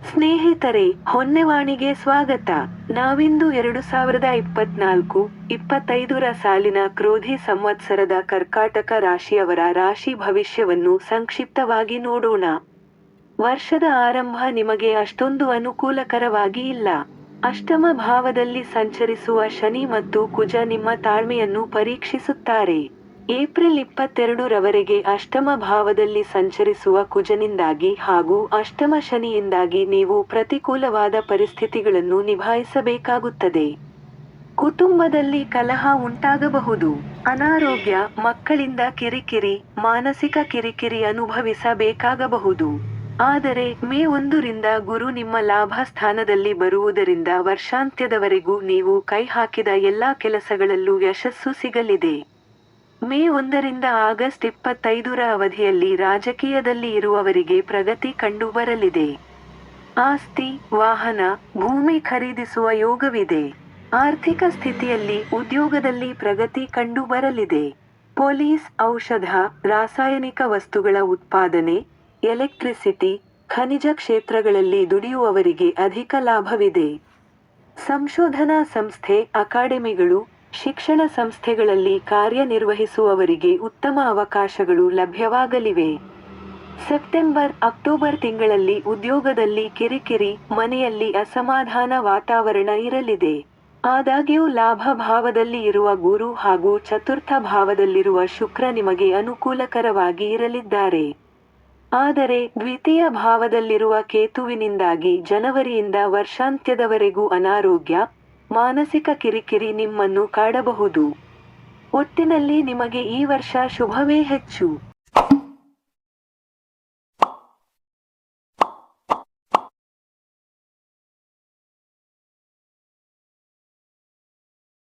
ಸ್ನೇಹಿತರೆ, ಹೊನ್ನೆವಾಣಿಗೆ ಸ್ವಾಗತ. ನಾವಿಂದು 2024-25ರ ಸಾಲಿನ ಕ್ರೋಧಿ ಸಂವತ್ಸರದ ಕರ್ಕಾಟಕ ರಾಶಿಯವರ ರಾಶಿ ಭವಿಷ್ಯವನ್ನು ಸಂಕ್ಷಿಪ್ತವಾಗಿ ನೋಡೋಣ. ವರ್ಷದ ಆರಂಭ ನಿಮಗೆ ಅಷ್ಟೊಂದು ಅನುಕೂಲಕರವಾಗಿ ಇಲ್ಲ. ಅಷ್ಟಮ ಭಾವದಲ್ಲಿ ಸಂಚರಿಸುವ ಶನಿ ಮತ್ತು ಕುಜ ನಿಮ್ಮ ತಾಳ್ಮೆಯನ್ನು ಪರೀಕ್ಷಿಸುತ್ತಾರೆ. ಏಪ್ರಿಲ್ 22ರವರೆಗೆ ಅಷ್ಟಮ ಭಾವದಲ್ಲಿ ಸಂಚರಿಸುವ ಕುಜನಿಂದಾಗಿ ಹಾಗೂ ಅಷ್ಟಮ ಶನಿಯಿಂದಾಗಿ ನೀವು ಪ್ರತಿಕೂಲವಾದ ಪರಿಸ್ಥಿತಿಗಳನ್ನು ನಿಭಾಯಿಸಬೇಕಾಗುತ್ತದೆ. ಕುಟುಂಬದಲ್ಲಿ ಕಲಹ ಉಂಟಾಗಬಹುದು. ಅನಾರೋಗ್ಯ, ಮಕ್ಕಳಿಂದ ಕಿರಿಕಿರಿ, ಮಾನಸಿಕ ಕಿರಿಕಿರಿ ಅನುಭವಿಸಬೇಕಾಗಬಹುದು. ಆದರೆ ಮೇ 1ರಿಂದ ಗುರು ನಿಮ್ಮ ಲಾಭ ಸ್ಥಾನದಲ್ಲಿ ಬರುವುದರಿಂದ ವರ್ಷಾಂತ್ಯದವರೆಗೂ ನೀವು ಕೈ ಹಾಕಿದ ಎಲ್ಲಾ ಕೆಲಸಗಳಲ್ಲೂ ಯಶಸ್ಸು ಸಿಗಲಿದೆ. ಮೇ 1ರಿಂದ ಆಗಸ್ಟ್ 25ರ ಅವಧಿಯಲ್ಲಿ ರಾಜಕೀಯದಲ್ಲಿ ಇರುವವರಿಗೆ ಪ್ರಗತಿ ಕಂಡುಬರಲಿದೆ. ಆಸ್ತಿ, ವಾಹನ, ಭೂಮಿ ಖರೀದಿಸುವ ಯೋಗವಿದೆ. ಆರ್ಥಿಕ ಸ್ಥಿತಿಯಲ್ಲಿ, ಉದ್ಯೋಗದಲ್ಲಿ ಪ್ರಗತಿ ಕಂಡುಬರಲಿದೆ. ಪೊಲೀಸ್, ಔಷಧ, ರಾಸಾಯನಿಕ ವಸ್ತುಗಳ ಉತ್ಪಾದನೆ, ಎಲೆಕ್ಟ್ರಿಸಿಟಿ, ಖನಿಜ ಕ್ಷೇತ್ರಗಳಲ್ಲಿ ದುಡಿಯುವವರಿಗೆ ಅಧಿಕ ಲಾಭವಿದೆ. ಸಂಶೋಧನಾ ಸಂಸ್ಥೆ, ಅಕಾಡೆಮಿಗಳು, ಶಿಕ್ಷಣ ಸಂಸ್ಥೆಗಳಲ್ಲಿ ಕಾರ್ಯನಿರ್ವಹಿಸುವವರಿಗೆ ಉತ್ತಮ ಅವಕಾಶಗಳು ಲಭ್ಯವಾಗಲಿವೆ. ಸೆಪ್ಟೆಂಬರ್-ಅಕ್ಟೋಬರ್ ತಿಂಗಳಲ್ಲಿ ಉದ್ಯೋಗದಲ್ಲಿ ಕಿರಿಕಿರಿ, ಮನೆಯಲ್ಲಿ ಅಸಮಾಧಾನ ವಾತಾವರಣ ಇರಲಿದೆ. ಆದಾಗ್ಯೂ ಲಾಭ ಭಾವದಲ್ಲಿ ಇರುವ ಗುರು ಹಾಗೂ ಚತುರ್ಥ ಭಾವದಲ್ಲಿರುವ ಶುಕ್ರ ನಿಮಗೆ ಅನುಕೂಲಕರವಾಗಿ ಇರಲಿದ್ದಾರೆ. ಆದರೆ ದ್ವಿತೀಯ ಭಾವದಲ್ಲಿರುವ ಕೇತುವಿನಿಂದಾಗಿ ಜನವರಿಯಿಂದ ವರ್ಷಾಂತ್ಯದವರೆಗೂ ಅನಾರೋಗ್ಯ, ಮಾನಸಿಕ ಕಿರಿಕಿರಿ ನಿಮ್ಮನ್ನು ಕಾಡಬಹುದು. ಒಟ್ಟಿನಲ್ಲಿ ನಿಮಗೆ ಈ ವರ್ಷ ಶುಭವೇ ಹೆಚ್ಚು.